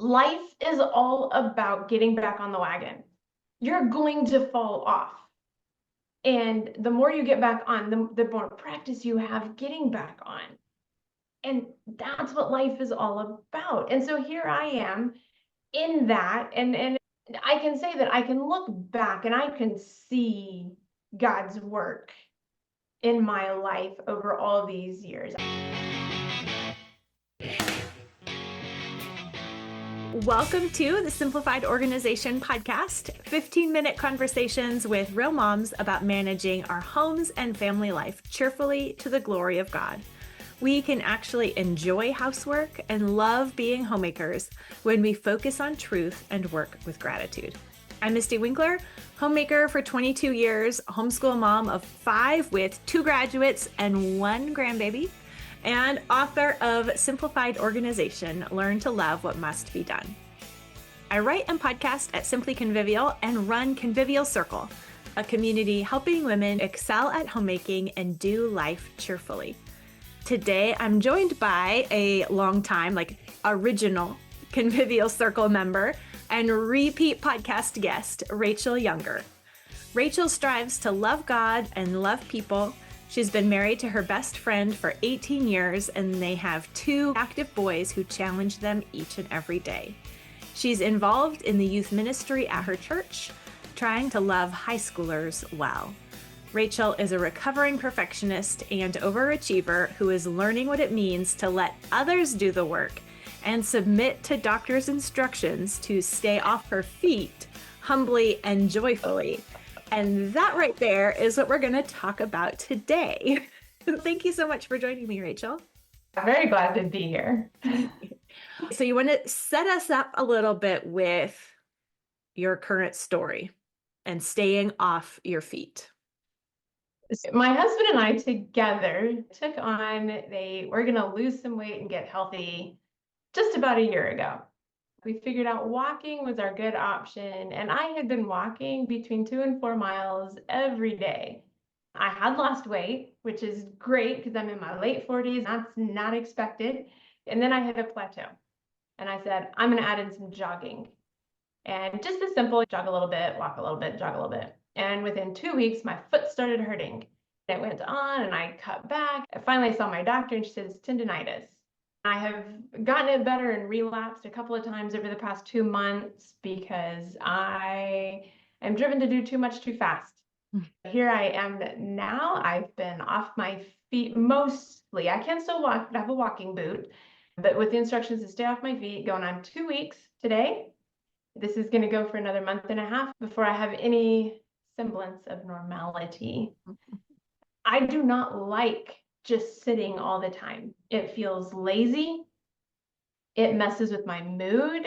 Life is all about getting back on the wagon. You're going to fall off. And the more you get back on, the more practice you have getting back on. And that's what life is all about. And so here I am in that. And I can say that I can look back and I can see God's work in my life over all these years. Welcome to the Simplified Organization podcast, 15-minute conversations with real moms about managing our homes and family life cheerfully to the glory of God. We can actually enjoy housework and love being homemakers when we focus on truth and work with gratitude. I'm Mystie Winckler, homemaker for 22 years, homeschool mom of 5 with 2 graduates and 1 grandbaby, and author of Simplified Organization, Learn to Love What Must Be Done. I write and podcast at Simply Convivial and run Convivial Circle, a community helping women excel at homemaking and do life cheerfully. Today, I'm joined by a longtime, original Convivial Circle member and repeat podcast guest, Rachael Younger. Rachael strives to love God and love people. She's been married to her best friend for 18 years, and they have 2 active boys who challenge them each and every day. She's involved in the youth ministry at her church, trying to love high schoolers well. Rachael is a recovering perfectionist and overachiever who is learning what it means to let others do the work and submit to doctor's instructions to stay off her feet humbly and joyfully. And that right there is what we're going to talk about today. Thank you so much for joining me, Rachael. I'm very glad to be here. So you want to set us up a little bit with your current story and staying off your feet. My husband and I together took on, we're going to lose some weight and get healthy just about a year ago. We figured out walking was our good option, and I had been walking between 2 and 4 miles every day. I had lost weight, which is great because I'm in my late 40s. That's not expected. And then I hit a plateau, and I said, I'm going to add in some jogging. And just as simple, jog a little bit, walk a little bit, jog a little bit. And within 2 weeks, my foot started hurting. It went on, and I cut back. I finally saw my doctor, and she says, tendinitis. I have gotten it better and relapsed a couple of times over the past 2 months because I am driven to do too much too fast. Here I am now. I've been off my feet mostly. I can still walk, but I have a walking boot. But with the instructions to stay off my feet, going on 2 weeks today. This is going to go for another month and a half before I have any semblance of normality. I do not like just sitting all the time. It feels lazy. It messes with my mood.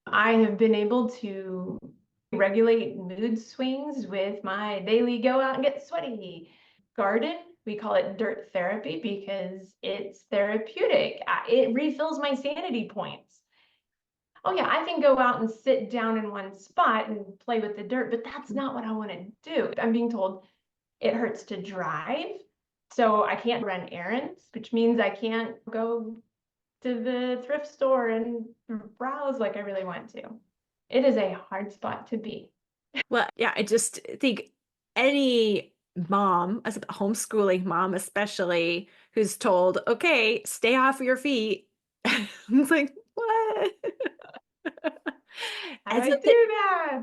I have been able to regulate mood swings with my daily go out and get sweaty. Garden, we call it dirt therapy because it's therapeutic. It refills my sanity points. Oh yeah, I can go out and sit down in one spot and play with the dirt, but that's not what I want to do. I'm being told it hurts to drive. So I can't run errands, which means I can't go to the thrift store and browse like I really want to. It is a hard spot to be. Well, yeah, I just think any mom, as a homeschooling mom especially, who's told, okay, stay off your feet. It's like, what? How do I do that?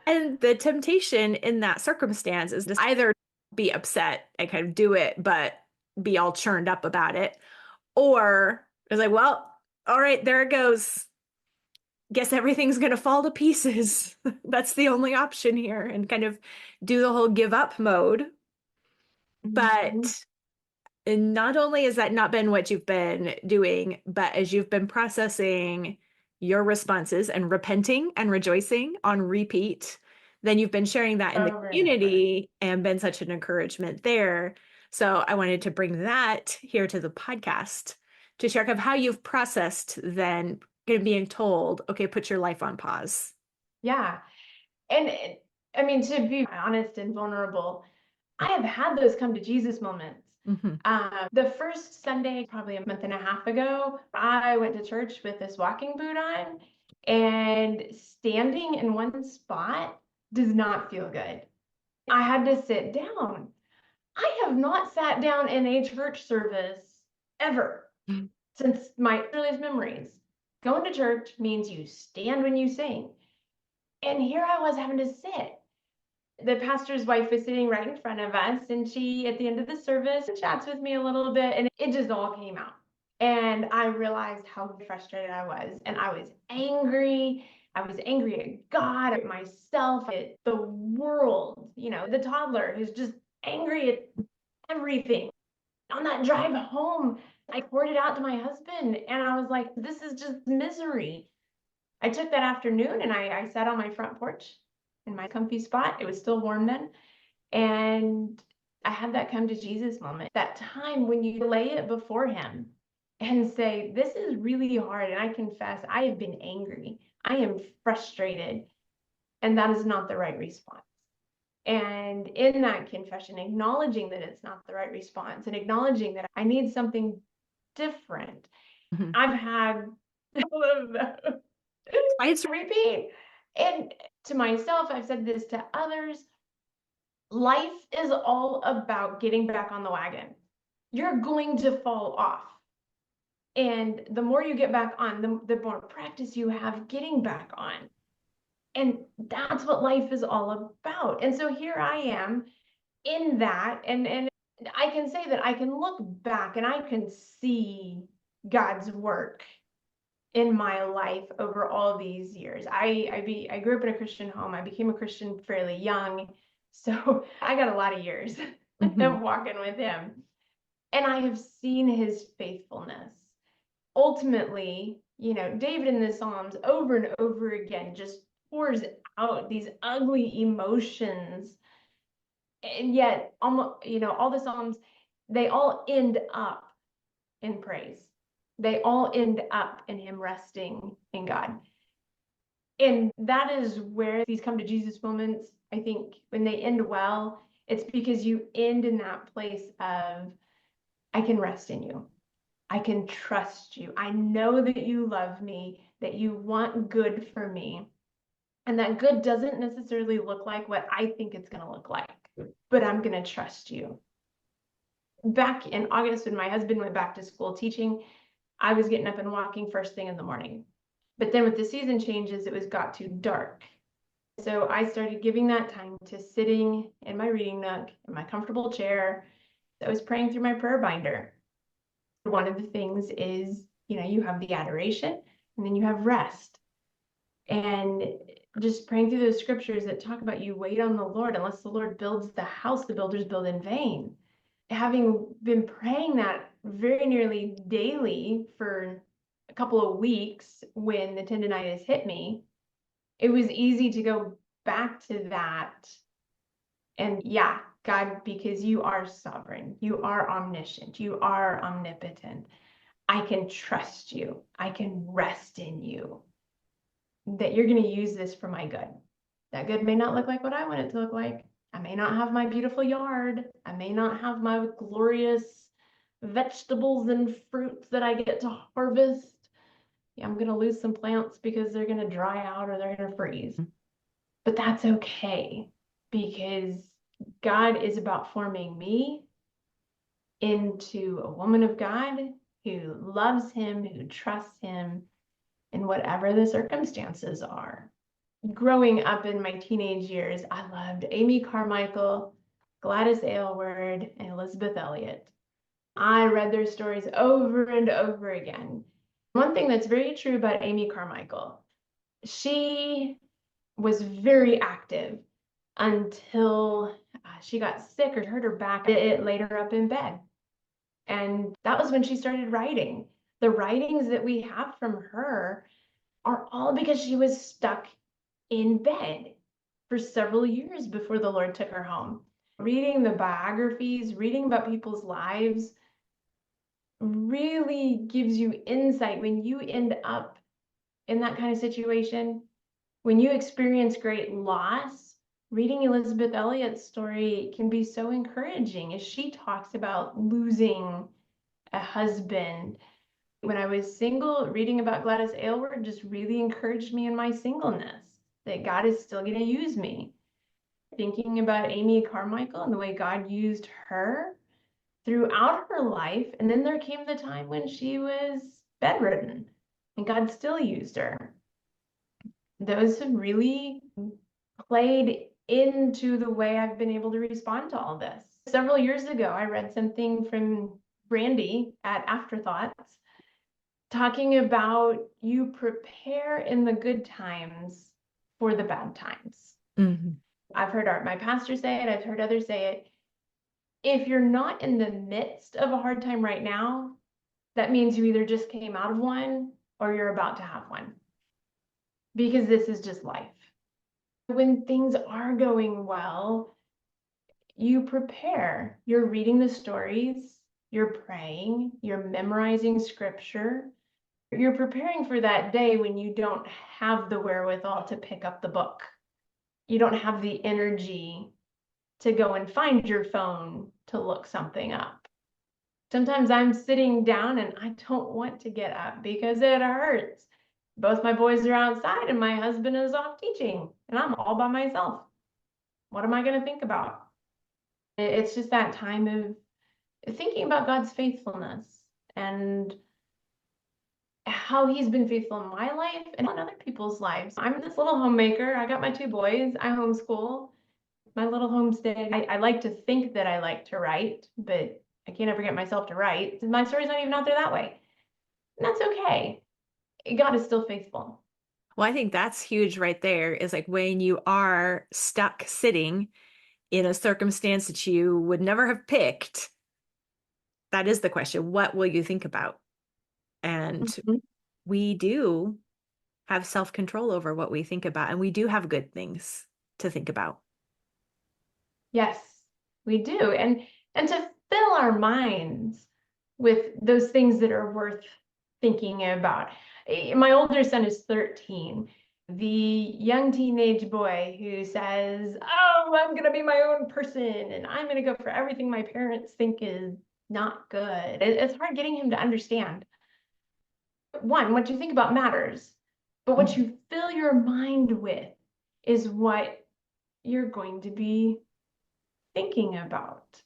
And the temptation in that circumstance is to either be upset and kind of do it, but be all churned up about it. Or it's like, well, all right, there it goes. Guess everything's going to fall to pieces. That's the only option here, and kind of do the whole give up mode. But not only has that not been what you've been doing, but as you've been processing your responses and repenting and rejoicing on repeat, then you've been sharing that in the community and been such an encouragement there. So I wanted to bring that here to the podcast to share kind of how you've processed then being told, okay, put your life on pause. Yeah. And I mean, to be honest and vulnerable, I have had those come to Jesus moments. Mhm. The first Sunday, probably a month and a half ago, I went to church with this walking boot on, and standing in one spot does not feel good. I had to sit down. I have not sat down in a church service ever since my earliest memories. Going to church means you stand when you sing. And here I was having to sit. The pastor's wife was sitting right in front of us, and she, at the end of the service, chats with me a little bit, and it just all came out. And I realized how frustrated I was, and I was angry. I was angry at God, at myself, at the world, the toddler who's just angry at everything. On that drive home, I poured it out to my husband, and I was like, this is just misery. I took that afternoon and I sat on my front porch in my comfy spot. It was still warm then. And I had that come to Jesus moment, that time when you lay it before him and say, this is really hard. And I confess, I have been angry. I am frustrated. And that is not the right response. And in that confession, acknowledging that it's not the right response and acknowledging that I need something different. Mhm. I've had all of those. I repeat. And to myself, I've said this to others. Life is all about getting back on the wagon. You're going to fall off. And the more you get back on, the more practice you have getting back on. And that's what life is all about. And so here I am in that. And I can say that I can look back and I can see God's work in my life over all these years. I grew up in a Christian home. I became a Christian fairly young. So I got a lot of years of walking with him. And I have seen his faithfulness. Ultimately, David in the Psalms over and over again just pours out these ugly emotions. And yet, almost, all the Psalms, they all end up in praise. They all end up in him resting in God. And that is where these come to Jesus moments, I think, when they end well, it's because you end in that place of, I can rest in you. I can trust you. I know that you love me, that you want good for me. And that good doesn't necessarily look like what I think it's going to look like, but I'm going to trust you. Back in August, when my husband went back to school teaching, I was getting up and walking first thing in the morning. But then with the season changes, it got too dark. So I started giving that time to sitting in my reading nook, in my comfortable chair. I was praying through my prayer binder. One of the things is, you have the adoration and then you have rest. And just praying through those scriptures that talk about you wait on the Lord. Unless the Lord builds the house, the builders build in vain. Having been praying that very nearly daily for a couple of weeks when the tendinitis hit me, it was easy to go back to that. And yeah, God, because you are sovereign, you are omniscient, you are omnipotent. I can trust you. I can rest in you. That you're going to use this for my good. That good may not look like what I want it to look like. I may not have my beautiful yard. I may not have my glorious vegetables and fruits that I get to harvest. Yeah, I'm going to lose some plants because they're going to dry out or they're going to freeze. But that's okay, because God is about forming me into a woman of God who loves him, who trusts him in whatever the circumstances are. Growing up in my teenage years, I loved Amy Carmichael, Gladys Aylward, and Elizabeth Elliot. I read their stories over and over again. One thing that's very true about Amy Carmichael, she was very active until she got sick or hurt her back. It laid her up in bed. And that was when she started writing. The writings that we have from her are all because she was stuck in bed for several years before the Lord took her home. Reading the biographies, reading about people's lives really gives you insight when you end up in that kind of situation. When you experience great loss, reading Elizabeth Elliot's story can be so encouraging as she talks about losing a husband. When I was single, reading about Gladys Aylward just really encouraged me in my singleness, that God is still going to use me. Thinking about Amy Carmichael and the way God used her throughout her life. And then there came the time when she was bedridden and God still used her. Those have really played into the way I've been able to respond to all this. Several years ago, I read something from Brandy at Afterthoughts talking about you prepare in the good times for the bad times. Mm-hmm. I've heard my pastor say it, I've heard others say it. If you're not in the midst of a hard time right now, that means you either just came out of one or you're about to have one, because this is just life. When things are going well, you prepare. You're reading the stories, you're praying, you're memorizing scripture. You're preparing for that day when you don't have the wherewithal to pick up the book. You don't have the energy to go and find your phone to look something up. Sometimes I'm sitting down and I don't want to get up because it hurts. Both my boys are outside and my husband is off teaching and I'm all by myself. What am I going to think about? It's just that time of thinking about God's faithfulness and how he's been faithful in my life and in other people's lives. I'm this little homemaker. I got my two boys. I homeschool. My little homestead. I like to think that I like to write, but I can't ever get myself to write. My story's not even out there that way. And that's okay. God is still faithful. Well, I think that's huge right there, is like when you are stuck sitting in a circumstance that you would never have picked, that is the question. What will you think about? And Mhm. we do have self-control over what we think about, and we do have good things to think about. Yes, we do. And to fill our minds with those things that are worth thinking about. My older son is 13. The young teenage boy who says, "Oh, I'm going to be my own person and I'm going to go for everything my parents think is not good." It's hard getting him to understand. One, what you think about matters, but what you fill your mind with is what you're going to be thinking about.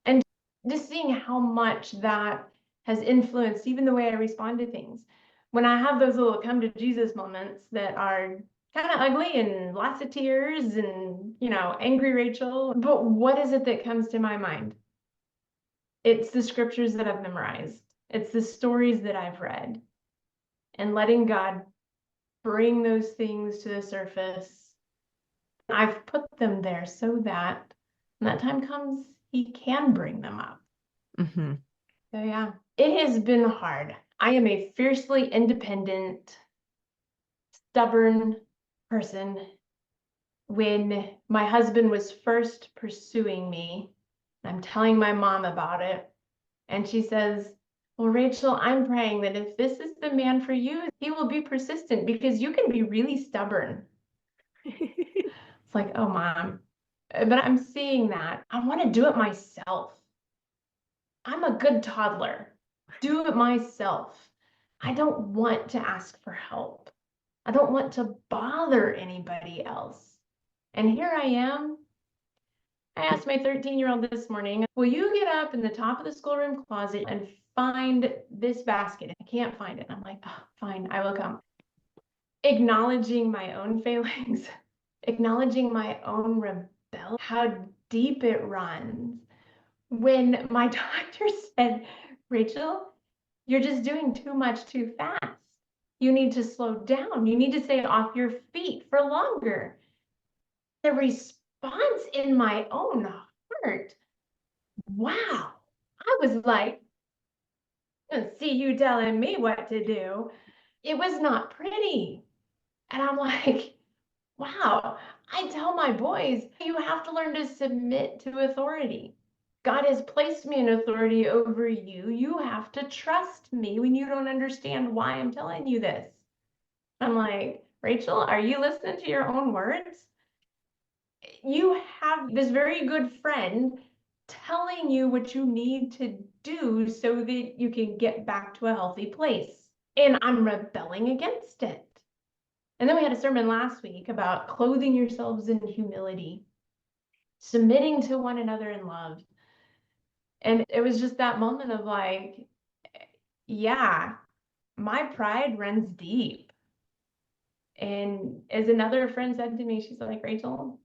And just seeing how much that has influenced even the way I respond to things. When I have those little come to Jesus moments that are kind of ugly and lots of tears and, angry Rachel, but what is it that comes to my mind? It's the scriptures that I've memorized. It's the stories that I've read, and letting God bring those things to the surface. I've put them there so that when that time comes, he can bring them up. Mm-hmm. So yeah, it has been hard. I am a fiercely independent, stubborn person. When my husband was first pursuing me, I'm telling my mom about it, and she says, "Well, Rachel, I'm praying that if this is the man for you, he will be persistent because you can be really stubborn." It's like, oh, mom. But I'm seeing that. I want to do it myself. I'm a good toddler. Do it myself. I don't want to ask for help. I don't want to bother anybody else. And here I am. I asked my 13-year-old this morning, "Will you get up in the top of the schoolroom closet and find this basket? I can't find it." And I'm like, "Oh, fine, I will come." Acknowledging my own failings, acknowledging my own rebellion, how deep it runs. When my doctor said, "Rachel, you're just doing too much too fast. You need to slow down. You need to stay off your feet for longer." The response in my own heart, wow. I was like, "I see you telling me what to do." It was not pretty. And I'm like, wow. I tell my boys, you have to learn to submit to authority. God has placed me in authority over you. You have to trust me when you don't understand why I'm telling you this. I'm like, Rachel, are you listening to your own words? You have this very good friend telling you what you need to do so that you can get back to a healthy place. And I'm rebelling against it. And then we had a sermon last week about clothing yourselves in humility, submitting to one another in love. And it was just that moment of like, yeah, my pride runs deep. And as another friend said to me, she's like, Rachel,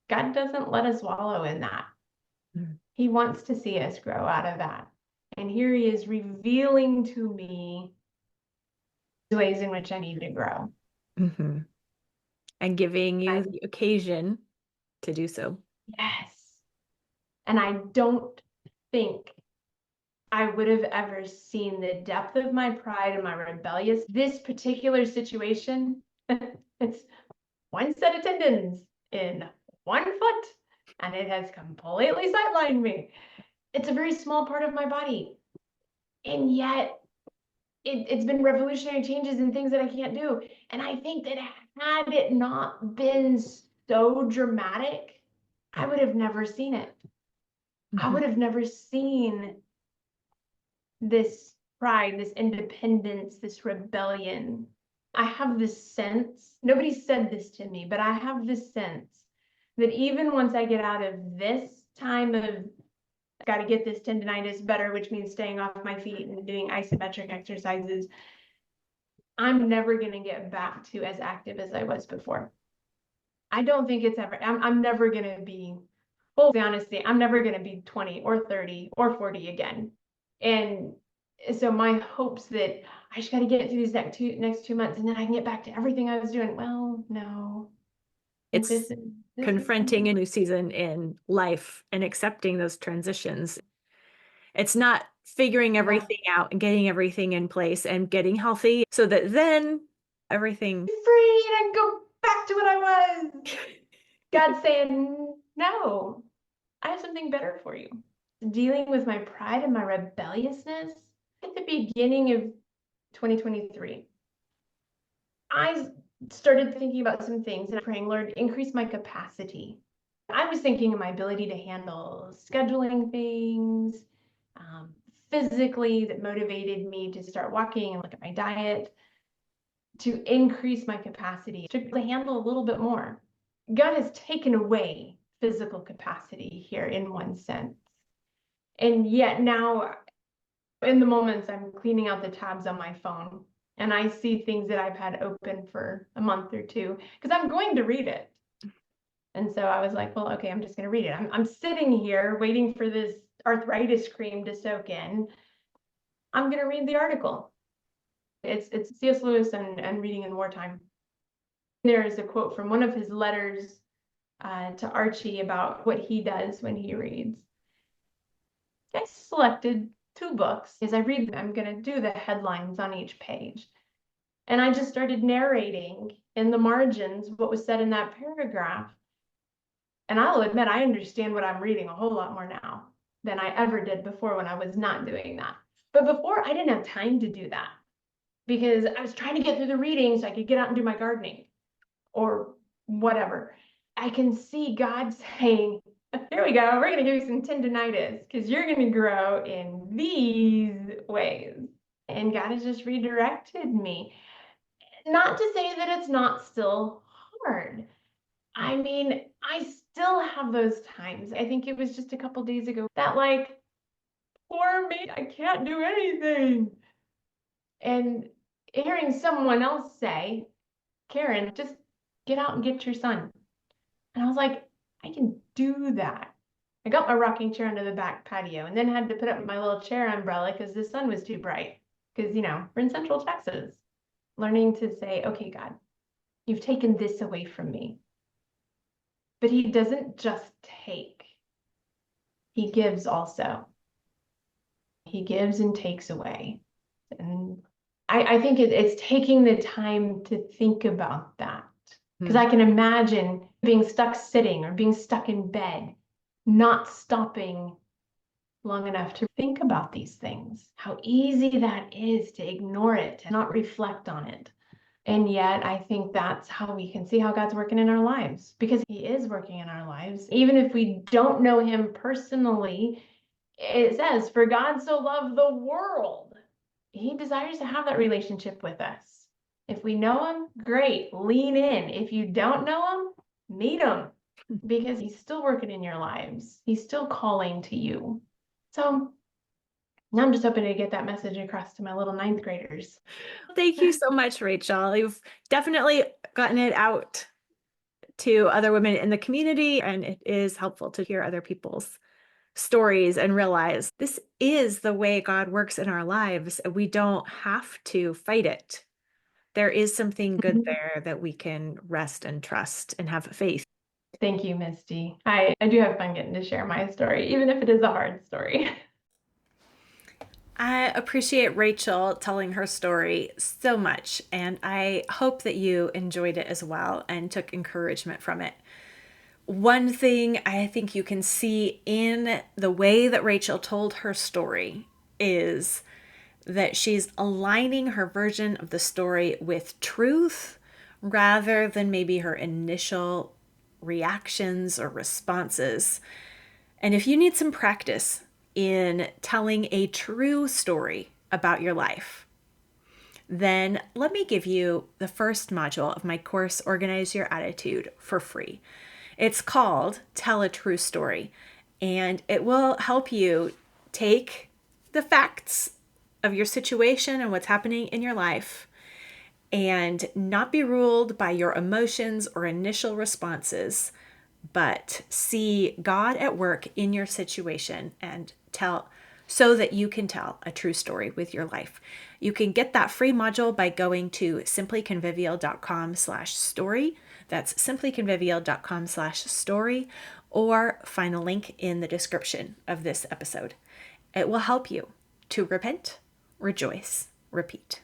God doesn't let us wallow in that. He wants to see us grow out of that. And here he is revealing to me the ways in which I need to grow. Mm-hmm. And giving you the occasion to do so. Yes. And I don't think I would have ever seen the depth of my pride and my rebellious. This particular situation, it's one set of tendons in one foot, and it has completely sidelined me. It's a very small part of my body. And yet it's been revolutionary changes and things that I can't do. And I think that had it not been so dramatic, I would have never seen it. I would have never seen this pride, this independence, this rebellion. I have this sense, nobody said this to me, but I have this sense that even once I get out of this time of got to get this tendinitis better, which means staying off my feet and doing isometric exercises, I'm never going to get back to as active as I was before. I don't think it's ever, I'm never going to be, full honesty, I'm never going to be 20 or 30 or 40 again. And so my hopes that I just got to get through these next 2 months and then I can get back to everything I was doing. Well, no. It's this confronting a new season in life and accepting those transitions. It's not figuring everything out and getting everything in place and getting healthy so that then everything free and I can go back to what I was. God's saying, no, I have something better for you. Dealing with my pride and my rebelliousness at the beginning of 2023. I started thinking about some things and praying, Lord, increase my capacity. I was thinking of my ability to handle scheduling things, physically, that motivated me to start walking and look at my diet, to increase my capacity, to handle a little bit more. God has taken away physical capacity here in one sense. And yet now, in the moments I'm cleaning out the tabs on my phone and I see things that I've had open for a month or two, because I'm going to read it. And so I was like, well, okay, I'm just going to read it. I'm sitting here waiting for this arthritis cream to soak in. I'm going to read the article. It's C.S. Lewis and Reading in Wartime. There is a quote from one of his letters to Archie about what he does when he reads. I selected 2 books. As I read them, I'm going to do the headlines on each page. And I just started narrating in the margins what was said in that paragraph. And I'll admit, I understand what I'm reading a whole lot more now than I ever did before when I was not doing that. But before, I didn't have time to do that because I was trying to get through the reading so I could get out and do my gardening or whatever. I can see God saying, here we go, we're going to give you some tendinitis because you're going to grow in these ways. And God has just redirected me. Not to say that it's not still hard. I mean, I still have those times. I think it was just a couple days ago that like, poor me, I can't do anything. And hearing someone else say, Karen, just get out and get your son. And I was like, I can do that. I got my rocking chair under the back patio and then had to put up my little chair umbrella because the sun was too bright. Because, we're in Central Texas. Learning to say, okay, God, you've taken this away from me. But he doesn't just take. He gives also. He gives and takes away. And I think it's taking the time to think about that. Because I can imagine being stuck sitting or being stuck in bed, not stopping long enough to think about these things. How easy that is to ignore it and not reflect on it. And yet, I think that's how we can see how God's working in our lives, because He is working in our lives. Even if we don't know Him personally, it says, for God so loved the world. He desires to have that relationship with us. If we know Him, great, lean in. If you don't know Him, meet Him, because He's still working in your lives. He's still calling to you. So now I'm just hoping to get that message across to my little ninth graders. Thank you so much, Rachel. You've definitely gotten it out to other women in the community, and it is helpful to hear other people's stories and realize this is the way God works in our lives. We don't have to fight it. There is something good there that we can rest and trust and have faith. Thank you, Misty. I do have fun getting to share my story, even if it is a hard story. I appreciate Rachel telling her story so much, and I hope that you enjoyed it as well and took encouragement from it. One thing I think you can see in the way that Rachel told her story is that she's aligning her version of the story with truth rather than maybe her initial reactions or responses. And if you need some practice in telling a true story about your life, then let me give you the first module of my course, Organize Your Attitude, for free. It's called Tell a True Story, and it will help you take the facts of your situation and what's happening in your life and not be ruled by your emotions or initial responses, but see God at work in your situation and tell, so that you can tell a true story with your life. You can get that free module by going to simplyconvivial.com/story. That's simplyconvivial.com/story, or find a link in the description of this episode. It will help you to repent, rejoice, repeat.